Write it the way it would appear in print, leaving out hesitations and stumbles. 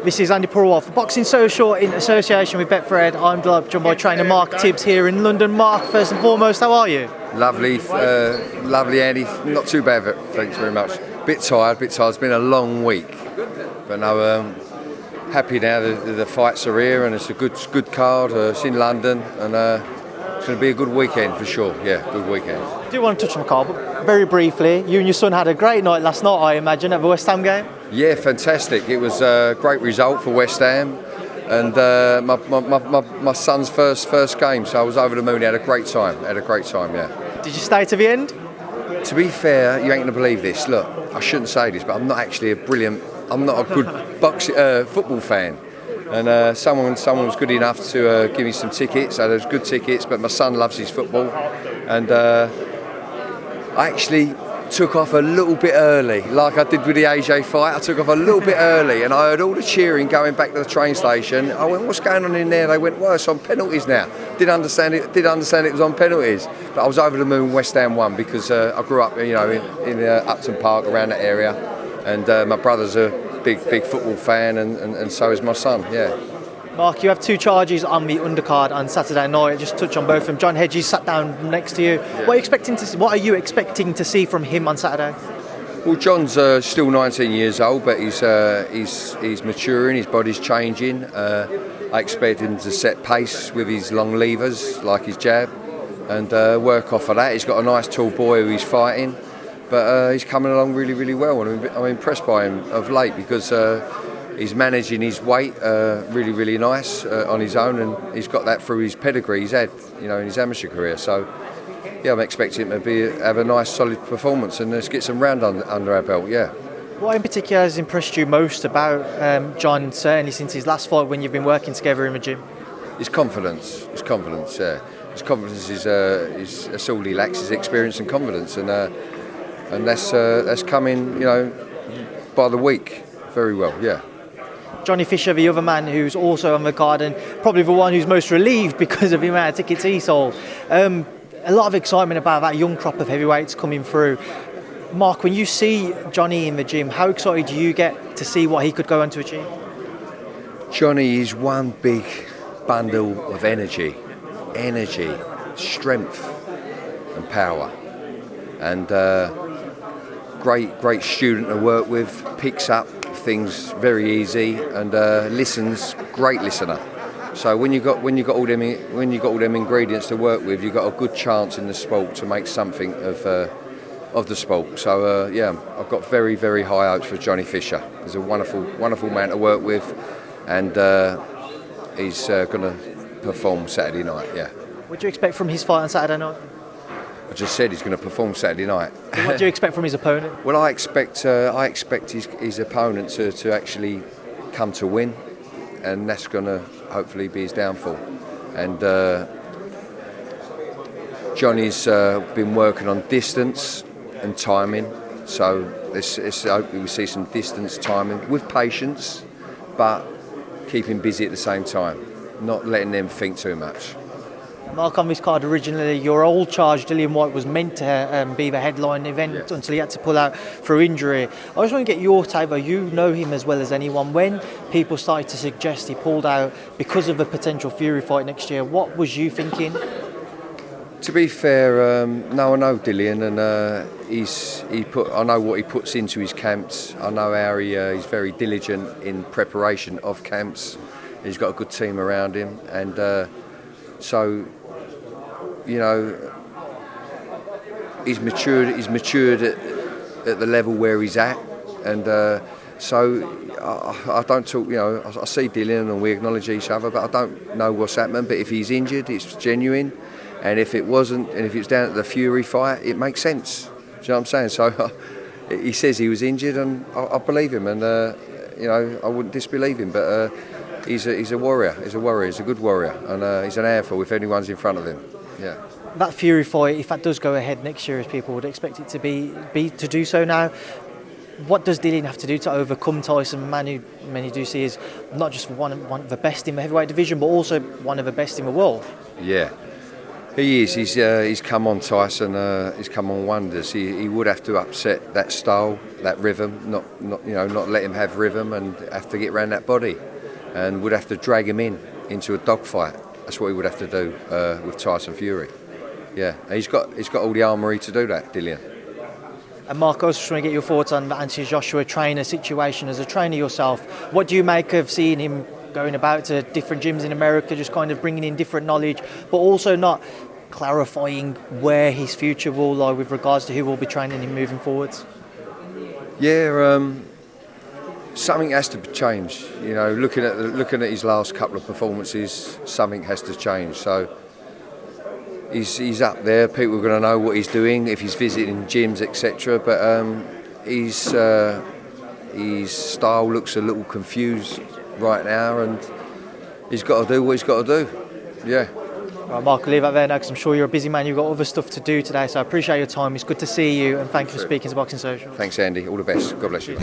This is Andi Purewal for Boxing Social in association with Betfred. I'm joined by trainer Mark Tibbs here in London. Mark, first and foremost, how are you? Lovely, Andy. Not too bad, thanks very much. Bit tired. It's been a long week, but no, happy now that the fights are here and it's a good card. It's in London and it's going to be a good weekend for sure. Yeah, good weekend. I do want to touch on the card, but very briefly, you and your son had a great night last night, I imagine, at the West Ham game. Yeah, fantastic. It was a great result for West Ham, and my son's first game, so I was over the moon. Had a great time. Yeah. Did you stay to the end? To be fair, you ain't gonna believe this. Look, I shouldn't say this, but I'm not actually I'm not a good football fan. And someone was good enough to give me some tickets. So there was good tickets, but my son loves his football, and I actually took off a little bit early, like I did with the AJ fight. I took off a little bit early, and I heard all the cheering going back to the train station. I went, "What's going on in there?" They went, "Well, it's on penalties now." Didn't understand it was on penalties, but I was over the moon. West Ham won because I grew up, in Upton Park, around that area, and my brother's a big football fan, and so is my son. Yeah. Mark, you have two charges on the undercard on Saturday night. Just touch on both of them. John Hedges sat down next to you. Yeah. What are you expecting to see from him on Saturday? Well, John's still 19 years old, but he's maturing. His body's changing. I expect him to set pace with his long levers, like his jab, and work off of that. He's got a nice tall boy who he's fighting, but he's coming along really, really well. And I'm impressed by him of late because he's managing his weight really, really nice on his own, and he's got that through his pedigree he's had, in his amateur career. So, yeah, I'm expecting him to have a nice, solid performance and let's get some round under our belt. Yeah. What in particular has impressed you most about John, certainly since his last fight when you've been working together in the gym? His confidence. Yeah. His confidence is that's all he lacks, is experience and confidence, and that's coming, by the week very well. Yeah. Johnny Fisher, the other man who's also on the card and probably the one who's most relieved because of the amount of tickets he sold. A lot of excitement about that young crop of heavyweights coming through. Mark, when you see Johnny in the gym, how excited do you get to see what he could go on to achieve? Johnny is one big bundle of energy, strength and power, and great student to work with, picks up things very easy, and listens, great listener. So when you got all them ingredients to work with, you got a good chance in the sport to make something of the sport. So I've got very, very high hopes for Johnny Fisher. He's a wonderful man to work with, and he's going to perform Saturday night. Yeah. What do you expect from his fight on Saturday night? I just said he's going to perform Saturday night. What do you expect from his opponent? Well, I expect his opponent to actually come to win, and that's going to hopefully be his downfall. And Johnny's been working on distance and timing, so hopefully we see some distance timing with patience, but keeping busy at the same time, not letting them think too much. Mark, on this card originally, your old charge, Dillian Whyte, was meant to be the headline event until he had to pull out through injury. I just want to get your take, though. You know him as well as anyone. When people started to suggest he pulled out because of a potential Fury fight next year, what was you thinking? To be fair, no, I know Dillian, and I know what he puts into his camps. I know how he's very diligent in preparation of camps. He's got a good team around him, and so, he's matured at the level where he's at, and so I don't talk. I see Dillian and we acknowledge each other, but I don't know what's happening. But if he's injured, it's genuine, and if it wasn't, and if it's down to the Fury fight, it makes sense. Do you know what I'm saying? So he says he was injured, and I believe him, and I wouldn't disbelieve him, but. He's a warrior. He's a good warrior, and he's an handful if anyone's in front of him. Yeah. That Fury fight, if that does go ahead next year, as people would expect it to be to do so now, what does Dillian have to do to overcome Tyson, a man who many do see as not just one of the best in the heavyweight division, but also one of the best in the world? Yeah. He is. He's come on Tyson. He's come on wonders. He would have to upset that style, that rhythm, not let him have rhythm, and have to get around that body, and would have to drag him into a dogfight. That's what he would have to do with Tyson Fury. Yeah, and he's got all the armoury to do that, Dillian. And Mark, I was just trying to get your thoughts on the Anthony Joshua trainer situation. As a trainer yourself, what do you make of seeing him going about to different gyms in America, just kind of bringing in different knowledge, but also not clarifying where his future will lie with regards to who will be training him moving forwards? Yeah, something has to change. You know, looking at his last couple of performances, something has to change. So he's up there. People are going to know what he's doing if he's visiting gyms, etc. But his style looks a little confused right now, and he's got to do what he's got to do. Yeah. Right, Mark, I'll leave that there now because I'm sure you're a busy man. You've got other stuff to do today, so I appreciate your time. It's good to see you, and thank you for speaking to Boxing Social. Thanks, Andy. All the best. God bless you.